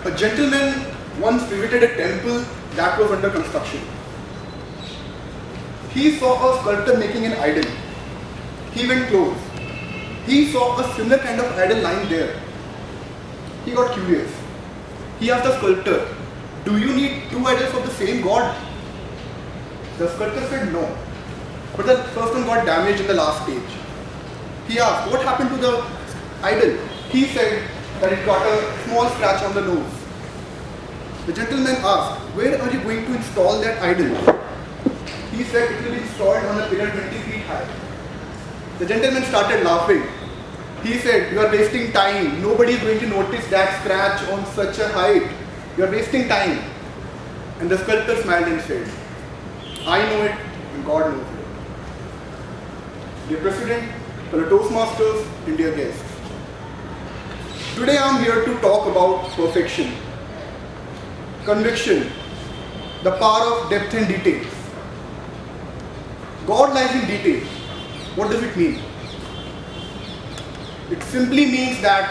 A gentleman once visited a temple that was under construction. He saw a sculptor making an idol. He went close. He saw a similar kind of idol lying there. He got curious. He asked the sculptor, "Do you need two idols of the same god?" The sculptor said no. But the first one got damaged in the last stage. He asked, "What happened to the idol?" He said that it got a small scratch on the nose. The gentleman asked, "Where are you going to install that idol?" He said, "It will be installed on a pillar 20 feet high." The gentleman started laughing. He said, "You are wasting time. Nobody is going to notice that scratch on such a height. You are wasting time." And the sculptor smiled and said, "I know it and God knows it." Dear President, fellow Toastmasters, and dear guests, today I am here to talk about perfection, conviction, the power of depth and details. God lies in detail. What does it mean? It simply means that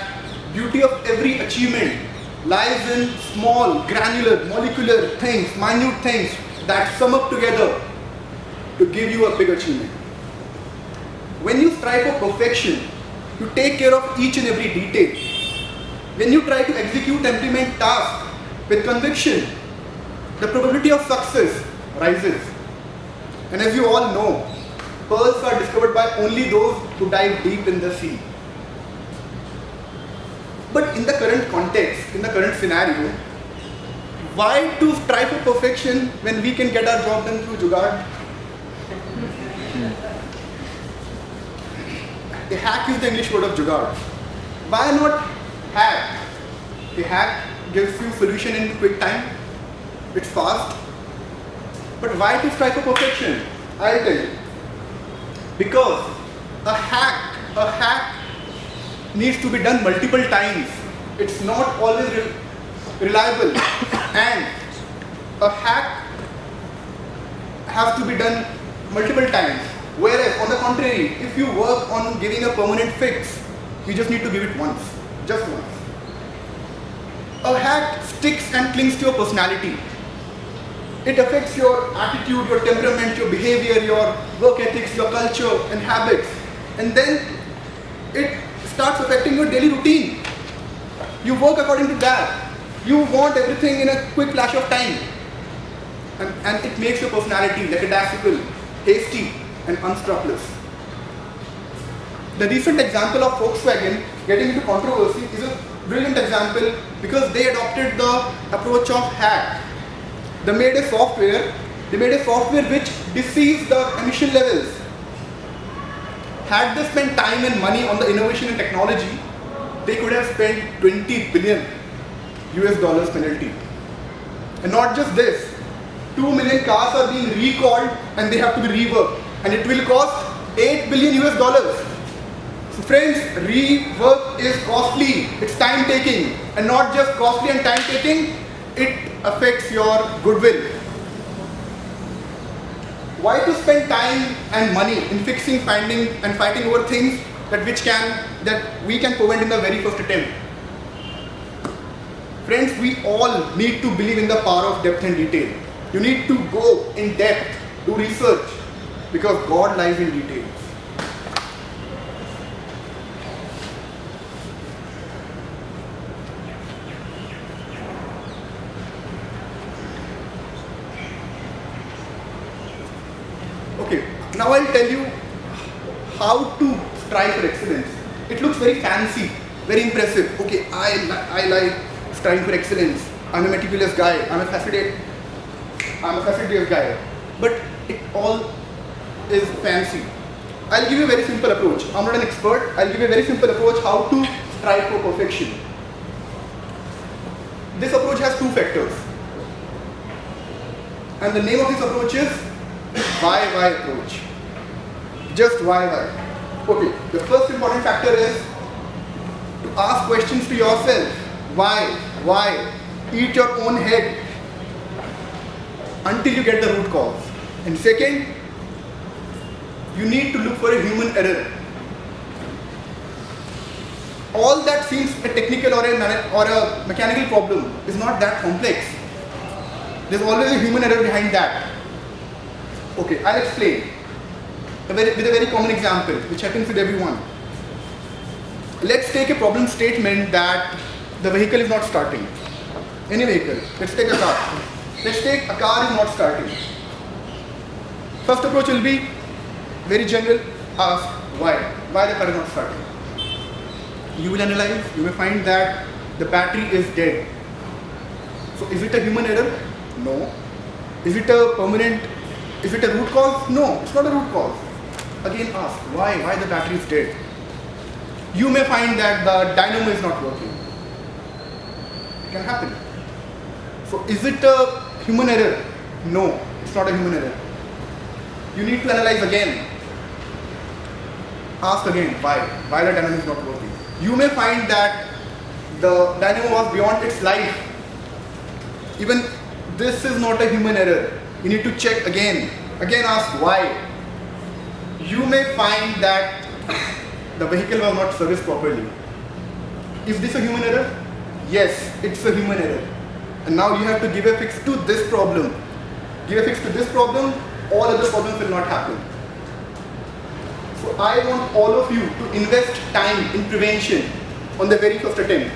beauty of every achievement lies in small, granular, molecular things, minute things that sum up together to give you a big achievement. When you strive for perfection, you take care of each and every detail. When you try to execute and implement tasks with conviction, the probability of success rises. And as you all know, pearls are discovered by only those who dive deep in the sea. But in the current context, in the current scenario, why to strive for perfection when we can get our job done through jugaad? A hack is the English word of jugaad. Why not hack? A hack gives you solution in quick time. It's fast. But why to strive for perfection? I'll tell you. Because a hack needs to be done multiple times. It's not always reliable. And a hack has to be done multiple times. Whereas on the contrary, if you work on giving a permanent fix, you just need to give it once. Just once. A hack sticks and clings to your personality. It affects your attitude, your temperament, your behavior, your work ethics, your culture and habits. And then it starts affecting your daily routine. You work according to that. You want everything in a quick flash of time. And it makes your personality lackadaisical, hasty and unscrupulous. The recent example of Volkswagen getting into controversy is a brilliant example because they adopted the approach of hack. They made a software which deceives the emission levels. Had they spent time and money on the innovation and technology, they could have spent $20 billion US penalty. And not just this, 2 million cars are being recalled and they have to be reworked. And it will cost $8 billion US. So friends, rework is costly, it's time taking. And not just costly and time taking, it affects your goodwill. Why to spend time and money in fixing, finding and fighting over things that we can prevent in the very first attempt? Friends, we all need to believe in the power of depth and detail. You need to go in depth, do research, because God lies in details. Okay, now I'll tell you how to strive for excellence. It looks very fancy, very impressive. Okay, I like striving for excellence. I'm a meticulous guy. I'm a fastidious guy. But it all is fancy. I'll give you a very simple approach. I'm not an expert. I'll give you a very simple approach how to strive for perfection. This approach has two factors. And the name of this approach is why approach. Just why. Okay, the first important factor is to ask questions to yourself. Why? Eat your own head until you get the root cause. And second, you need to look for a human error. all that seems a technical or a mechanical problem is not that complex. There's always a human error behind that. Okay, I'll explain with a very common example which happens with everyone. Let's take a problem statement that the vehicle is not starting. Any vehicle. Let's take a car. Let's take a car is not starting. First approach will be very general. Ask why. Why the car is not starting? You will analyze. You will find that the battery is dead. So is it a human error? No. Is it a permanent? Is it a root cause? No, it's not a root cause. Again ask why the battery is dead. You may find that the dynamo is not working. It can happen. So is it a human error? No, it's not a human error. You need to analyze again. Ask again why the dynamo is not working. You may find that the dynamo was beyond its life. Even this is not a human error. You need to check again. Again ask why. You may find that the vehicle was not serviced properly. Is this a human error? Yes, it's a human error. And now you have to give a fix to this problem. Give a fix to this problem, all other problems will not happen. So I want all of you to invest time in prevention on the very first attempt.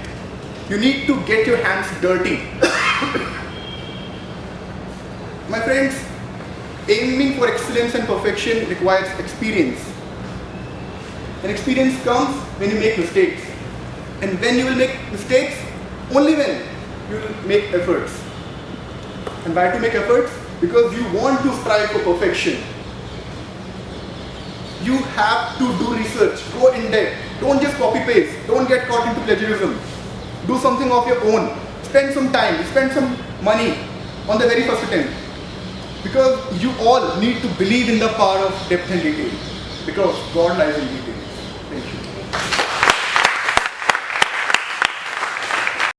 You need to get your hands dirty. My friends, aiming for excellence and perfection requires experience. And experience comes when you make mistakes. And when you will make mistakes, only when you will make efforts. And why to make efforts? Because you want to strive for perfection. You have to do research, go in depth. Don't just copy paste. Don't get caught into plagiarism. Do something of your own. Spend some time, spend some money on the very first attempt. Because you all need to believe in the power of depth and detail. Because God lies in details.